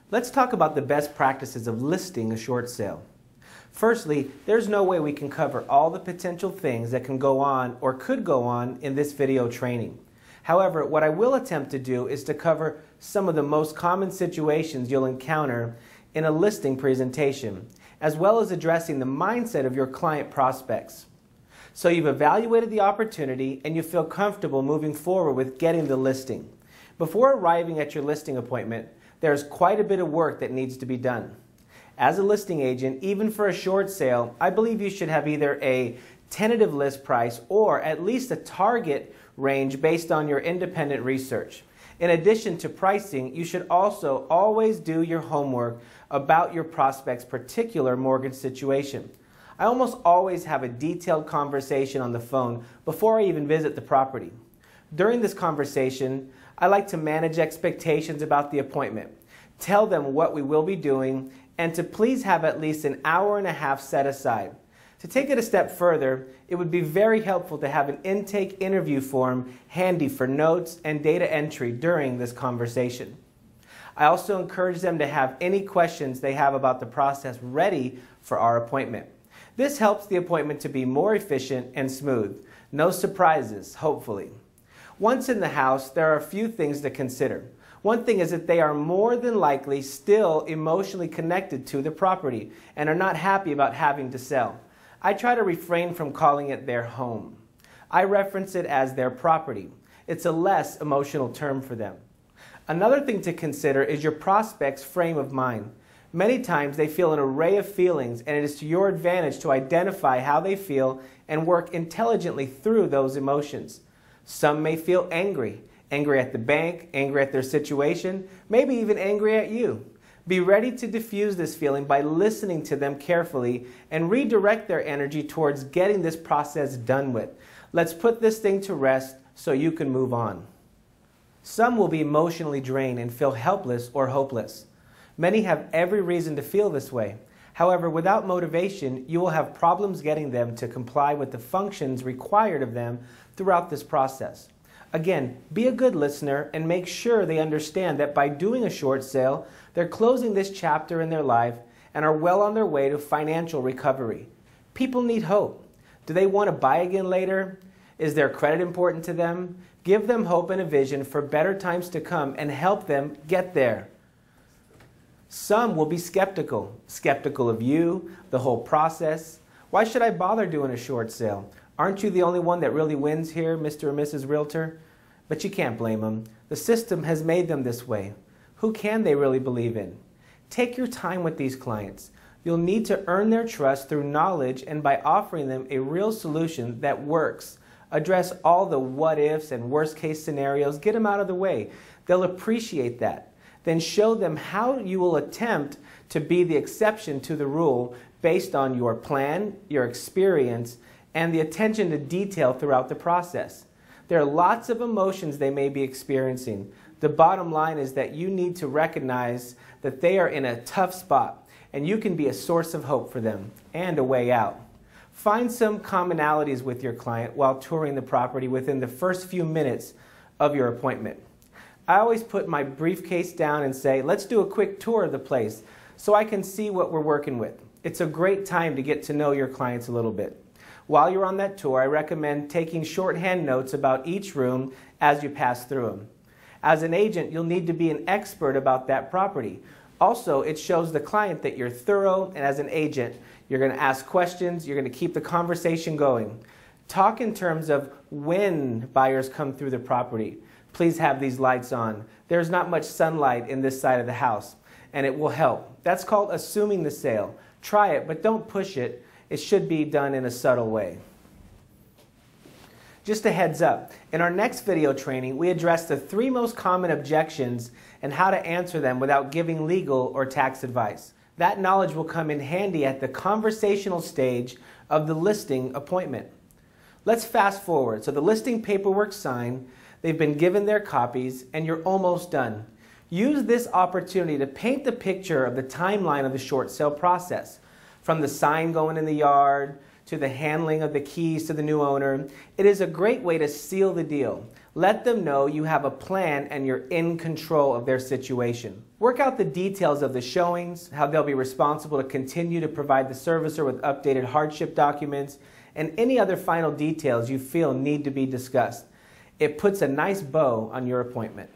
Let's talk about the best practices of listing a short sale. Firstly, there's no way we can cover all the potential things that can go on or could go on in this video training. However, what I will attempt to do is to cover some of the most common situations you'll encounter in a listing presentation, as well as addressing the mindset of your client prospects. So you've evaluated the opportunity and you feel comfortable moving forward with getting the listing. Before arriving at your listing appointment, there's quite a bit of work that needs to be done. As a listing agent, even for a short sale, I believe you should have either a tentative list price or at least a target range based on your independent research. In addition to pricing, you should also always do your homework about your prospect's particular mortgage situation. I almost always have a detailed conversation on the phone before I even visit the property. During this conversation, I like to manage expectations about the appointment, tell them what we will be doing, and to please have at least an hour and a half set aside. To take it a step further, it would be very helpful to have an intake interview form handy for notes and data entry during this conversation. I also encourage them to have any questions they have about the process ready for our appointment. This helps the appointment to be more efficient and smooth. No surprises, hopefully. Once in the house, there are a few things to consider. One thing is that they are more than likely still emotionally connected to the property and are not happy about having to sell. I try to refrain from calling it their home. I reference it as their property. It's a less emotional term for them. Another thing to consider is your prospect's frame of mind. Many times they feel an array of feelings, and it is to your advantage to identify how they feel and work intelligently through those emotions. Some may feel angry at the bank, angry at their situation, maybe even angry at you. Be ready to diffuse this feeling by listening to them carefully and redirect their energy towards getting this process done with. Let's put this thing to rest so you can move on. Some will be emotionally drained and feel helpless or hopeless. Many have every reason to feel this way. However, without motivation, you will have problems getting them to comply with the functions required of them throughout this process. Again, be a good listener and make sure they understand that by doing a short sale, they're closing this chapter in their life and are well on their way to financial recovery. People need hope. Do they want to buy again later? Is their credit important to them? Give them hope and a vision for better times to come and help them get there. Some will be skeptical of you, the whole process. Why should I bother doing a short sale? Aren't you the only one that really wins here, Mr. or Mrs. Realtor? But you can't blame them. The system has made them this way. Who can they really believe in? Take your time with these clients. You'll need to earn their trust through knowledge and by offering them a real solution that works. Address all the what ifs and worst case scenarios. Get them out of the way. They'll appreciate that. Then show them how you will attempt to be the exception to the rule based on your plan, your experience, and the attention to detail throughout the process. There are lots of emotions they may be experiencing. The bottom line is that you need to recognize that they are in a tough spot, and you can be a source of hope for them and a way out. Find some commonalities with your client while touring the property within the first few minutes of your appointment. I always put my briefcase down and say, let's do a quick tour of the place so I can see what we're working with. It's a great time to get to know your clients a little bit. While you're on that tour, I recommend taking shorthand notes about each room as you pass through them. As an agent, you'll need to be an expert about that property. Also, it shows the client that you're thorough, and as an agent, you're going to ask questions, you're going to keep the conversation going. Talk in terms of when buyers come through the property. Please have these lights on. There's not much sunlight in this side of the house, and it will help. That's called assuming the sale. Try it, but don't push it. It should be done in a subtle way. Just a heads up, in our next video training, we address the 3 most common objections and how to answer them without giving legal or tax advice. That knowledge will come in handy at the conversational stage of the listing appointment. Let's fast forward. So the listing paperwork's signed, they've been given their copies, and you're almost done. Use this opportunity to paint the picture of the timeline of the short sale process. From the sign going in the yard, to the handling of the keys to the new owner. It is a great way to seal the deal. Let them know you have a plan and you're in control of their situation. Work out the details of the showings, how they'll be responsible to continue to provide the servicer with updated hardship documents, and any other final details you feel need to be discussed. It puts a nice bow on your appointment.